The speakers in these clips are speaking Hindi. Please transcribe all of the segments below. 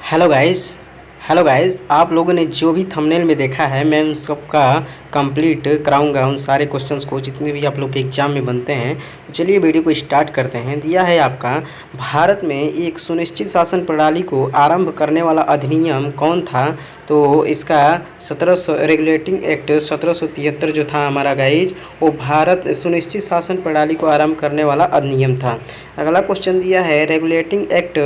Hello guys. आप लोगों ने जो भी थंबनेल में देखा है मैं उन सबका कंप्लीट कराऊंगा, उन सारे क्वेश्चंस को जितने भी आप लोग के एग्जाम में बनते हैं। तो चलिए वीडियो को स्टार्ट करते हैं। दिया है आपका, भारत में एक सुनिश्चित शासन प्रणाली को आरंभ करने वाला अधिनियम कौन था? तो इसका 1700 रेगुलेटिंग एक्ट 1773 जो था हमारा गाइज, वो भारत सुनिश्चित शासन प्रणाली को आरंभ करने वाला अधिनियम था। अगला क्वेश्चन दिया है, रेगुलेटिंग एक्ट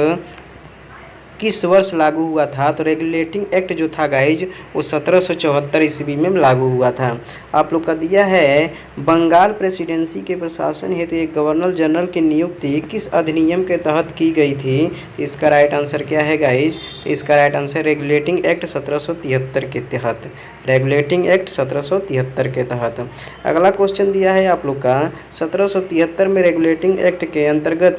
किस वर्ष लागू हुआ था? तो रेगुलेटिंग एक्ट जो था गाइज वो 1774 ईस्वी में लागू हुआ था। आप लोग का दिया है, बंगाल प्रेसिडेंसी के प्रशासन हेतु एक गवर्नर जनरल की नियुक्ति किस अधिनियम के तहत की गई थी? तो इसका राइट आंसर क्या है गाइज? तो इसका राइट आंसर रेगुलेटिंग एक्ट 1773 के तहत, रेगुलेटिंग एक्ट 1773 के तहत। अगला क्वेश्चन दिया है आप लोग का, 1773 में रेगुलेटिंग एक्ट के अंतर्गत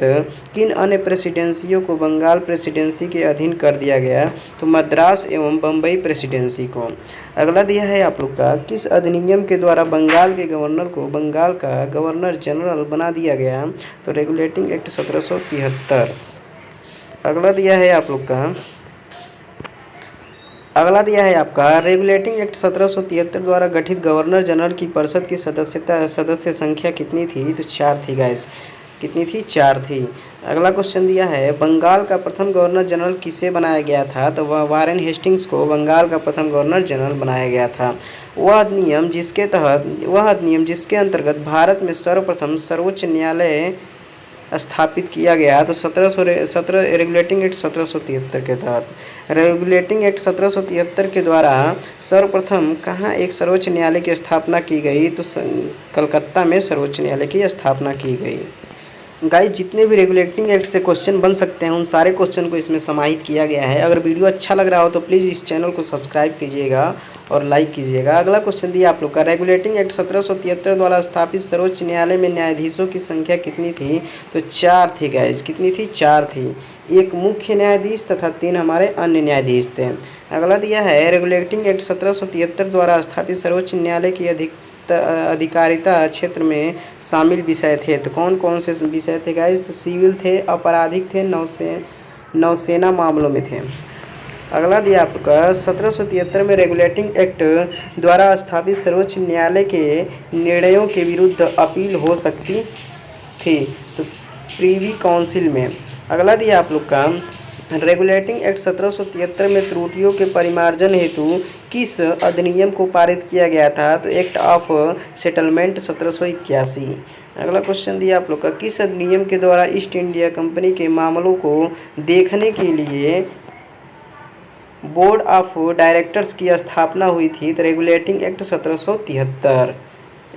किन अन्य प्रेसिडेंसियों को बंगाल प्रेसिडेंसी के अधीन कर दिया गया? तो मद्रास एवं बम्बई प्रेसिडेंसी को। अगला दिया है आप लोग का, किस अधिनियम के द्वारा बंगाल के गवर्नर को बंगाल का गवर्नर जनरल बना दिया गया? तो रेगुलेटिंग एक्ट 1773। अगला दिया है आप लोग का, रेगुलेटिंग एक्ट 1773 द्वारा गठित गवर्नर जनरल की परिषद की सदस्य संख्या कितनी थी? तो 4 थी गाइस। कितनी थी? 4 थी। अगला क्वेश्चन दिया है, बंगाल का प्रथम गवर्नर जनरल किसे बनाया गया था? तो वह वारेन हेस्टिंग्स को बंगाल का प्रथम गवर्नर जनरल बनाया गया था। वह अधिनियम जिसके अंतर्गत भारत में सर्वप्रथम सर्वोच्च न्यायालय स्थापित किया गया। तो 17 रेगुलेटिंग एक्ट 1773 के तहत, रेगुलेटिंग एक्ट 1773 के द्वारा सर्वप्रथम कहाँ एक सर्वोच्च न्यायालय की स्थापना की गई? तो कलकत्ता में सर्वोच्च न्यायालय की स्थापना की गई। गाइस, जितने भी रेगुलेटिंग एक्ट से क्वेश्चन बन सकते हैं उन सारे क्वेश्चन को इसमें समाहित किया गया है। अगर वीडियो अच्छा लग रहा हो तो प्लीज़ इस चैनल को सब्सक्राइब कीजिएगा और लाइक कीजिएगा। अगला क्वेश्चन दिया आप लोग का, रेगुलेटिंग एक्ट 1773 द्वारा स्थापित सर्वोच्च न्यायालय में न्यायाधीशों की संख्या कितनी थी? तो 4 थी गाइस। कितनी थी? 4 थी। एक मुख्य न्यायाधीश तथा 3 हमारे अन्य न्यायाधीश थे। अगला दिया है, रेगुलेटिंग एक्ट 1773 द्वारा स्थापित सर्वोच्च न्यायालय की अधिकारिता क्षेत्र में शामिल विषय थे। तो कौन कौन से विषय थे गाइस? तो सिविल थे, आपराधिक थे, नौसेना मामलों में थे। अगला दिया आपका, 1773 में रेगुलेटिंग एक्ट द्वारा स्थापित सर्वोच्च न्यायालय के निर्णयों के विरुद्ध अपील हो सकती थी। तो प्रीवी काउंसिल में। अगला दिया आप लोग का, रेगुलेटिंग एक्ट 1773 में त्रुटियों के परिमार्जन हेतु किस अधिनियम को पारित किया गया था? तो एक्ट ऑफ सेटलमेंट 1781। अगला क्वेश्चन दिया आप लोग का, किस अधिनियम के द्वारा ईस्ट इंडिया कंपनी के मामलों को देखने के लिए बोर्ड ऑफ डायरेक्टर्स की स्थापना हुई थी? तो रेगुलेटिंग एक्ट 1773।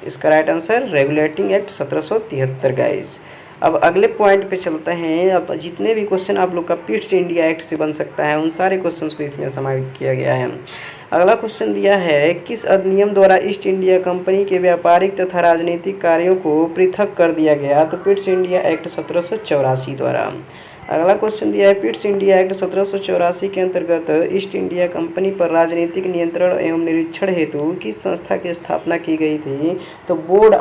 इसका right answer regulating act 1773 guys. अब अगले पॉइंट पे चलते हैं। अब जितने भी क्वेश्चन आप लोग का पिट्स इंडिया एक्ट से बन सकता है उन सारे क्वेश्चंस को इसमें समाहित किया गया है। अगला क्वेश्चन दिया है, किस अधिनियम द्वारा ईस्ट इंडिया कंपनी के व्यापारिक तथा राजनीतिक कार्यों को पृथक कर दिया गया? तो पिट्स इंडिया एक्ट 1784 द्वारा। अगला क्वेश्चन दिया है, पिट्स इंडिया एक्ट 1784 के अंतर्गत ईस्ट इंडिया कंपनी पर राजनीतिक नियंत्रण एवं निरीक्षण हेतु किस संस्था की स्थापना की गई थी? तो बोर्ड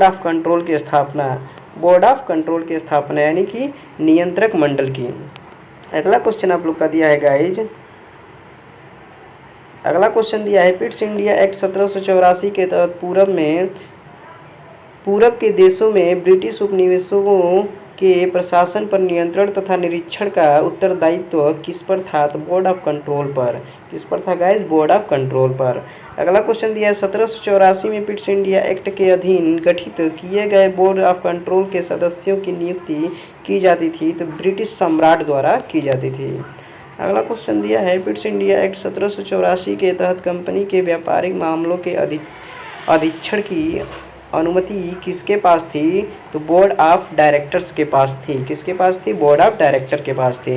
ऑफ कंट्रोल की स्थापना, बोर्ड ऑफ कंट्रोल की स्थापना यानी कि नियंत्रक मंडल की। अगला क्वेश्चन आप लोग का दिया है गाइज, अगला क्वेश्चन दिया है, पिट्स इंडिया एक्ट 1784 के तहत पूरब के देशों में ब्रिटिश उपनिवेशों के प्रशासन पर नियंत्रण तथा निरीक्षण का उत्तरदायित्व किस पर था? तो बोर्ड ऑफ कंट्रोल पर। किस पर था गाइज? बोर्ड ऑफ कंट्रोल पर। अगला क्वेश्चन दिया है, 1784 में पिट्स इंडिया एक्ट के अधीन गठित किए गए बोर्ड ऑफ कंट्रोल के सदस्यों की नियुक्ति की जाती थी? तो ब्रिटिश सम्राट द्वारा की जाती थी। अगला क्वेश्चन दिया है, पिट्स इंडिया एक्ट 1784 के तहत कंपनी के व्यापारिक मामलों के अधीक्षण की अनुमति किसके पास थी? तो बोर्ड ऑफ डायरेक्टर्स के पास थी। किसके पास थी? बोर्ड ऑफ डायरेक्टर के पास थी।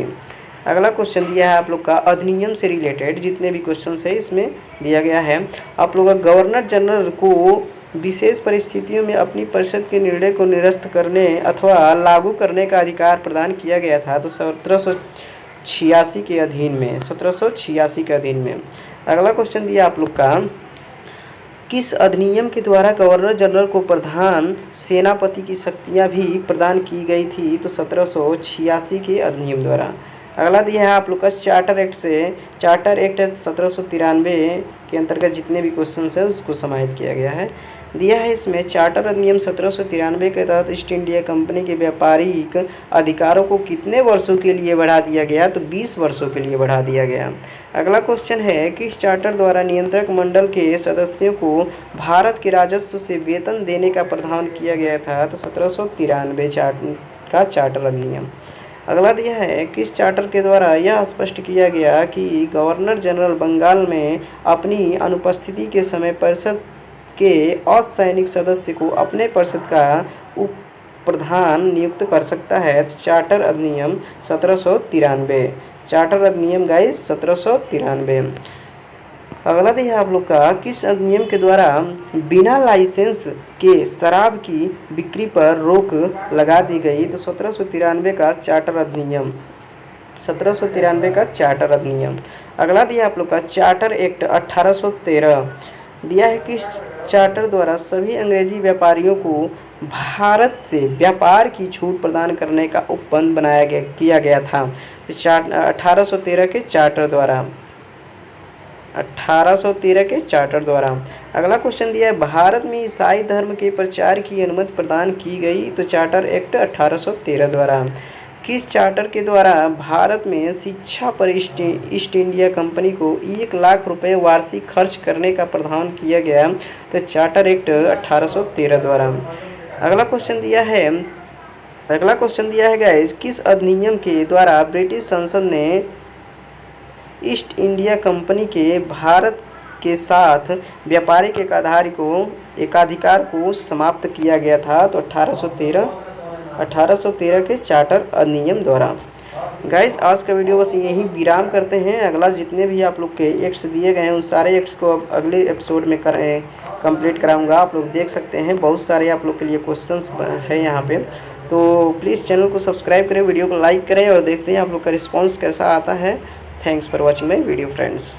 अगला क्वेश्चन दिया है आप लोग का, अधिनियम से रिलेटेड जितने भी क्वेश्चन है इसमें दिया गया है। आप लोग का, गवर्नर जनरल को विशेष परिस्थितियों में अपनी परिषद के निर्णय को निरस्त करने अथवा लागू करने का अधिकार प्रदान किया गया था? तो 1786 के अधीन में, 1786 के अधीन में। अगला क्वेश्चन दिया आप लोग का, किस अधिनियम के द्वारा गवर्नर जनरल को प्रधान सेनापति की शक्तियां भी प्रदान की गई थी? तो 1786 के अधिनियम द्वारा। अगला दिया है आप लोग का चार्टर एक्ट 1793 के अंतर्गत जितने भी क्वेश्चन है उसको समाहित किया गया है। दिया है इसमें चार्टर अधिनियम 1793 के तहत ईस्ट इंडिया कंपनी के व्यापारिक अधिकारों को कितने वर्षों के लिए बढ़ा दिया गया, तो 20 वर्षों के लिए बढ़ा दिया गया। अगला क्वेश्चन है कि इस चार्टर द्वारा नियंत्रक मंडल के सदस्यों को भारत के राजस्व से वेतन देने का प्रावधान किया गया था, तो 1793 का चार्टर अधिनियम। अगला दिया है कि इस चार्टर के द्वारा यह स्पष्ट किया गया कि गवर्नर जनरल बंगाल में अपनी अनुपस्थिति के समय परिषद के असैनिक सदस्य को अपने परिषद का उप प्रधान नियुक्त कर सकता है। चार्टर अधिनियम 1793, चार्टर अधिनियम गाइस 1793। अगला दिया आप लोग का किस अधिनियम के द्वारा बिना लाइसेंस के शराब की बिक्री पर रोक लगा दी गई, तो 1793 का चार्टर अधिनियम, 1793 का चार्टर अधिनियम। अगला दिया आप लोग का चार्टर एक्ट 1813। दिया है कि चार्टर द्वारा सभी अंग्रेजी व्यापारियों को भारत से व्यापार की छूट प्रदान करने का उपबंध किया गया था। 1813 के चार्टर द्वारा, 1813 के चार्टर द्वारा। अगला क्वेश्चन दिया है भारत में ईसाई धर्म के प्रचार की अनुमति प्रदान की गई, तो चार्टर एक्ट 1813 द्वारा। किस चार्टर के द्वारा भारत में शिक्षा पर ईस्ट इंडिया कंपनी को 1 लाख रुपए वार्षिक खर्च करने का प्रावधान किया गया, तो चार्टर एक्ट 1813 द्वारा। अगला क्वेश्चन दिया है गाइस किस अधिनियम के द्वारा ब्रिटिश संसद ने ईस्ट इंडिया कंपनी के भारत के साथ व्यापारिक एकाधिकार को समाप्त किया गया था, तो 1813 के चार्टर अधिनियम द्वारा। गाइज आज का वीडियो बस यही विराम करते हैं। अगला जितने भी आप लोग के एक्ट्स दिए गए हैं उन सारे एक्ट्स को अब अगले एपिसोड में कंप्लीट कराऊंगा। आप लोग देख सकते हैं बहुत सारे आप लोग के लिए क्वेश्चंस है यहाँ पे, तो प्लीज़ चैनल को सब्सक्राइब करें, वीडियो को लाइक करें और देखते हैं आप लोग का रिस्पॉन्स कैसा आता है। Thanks for watching my video friends.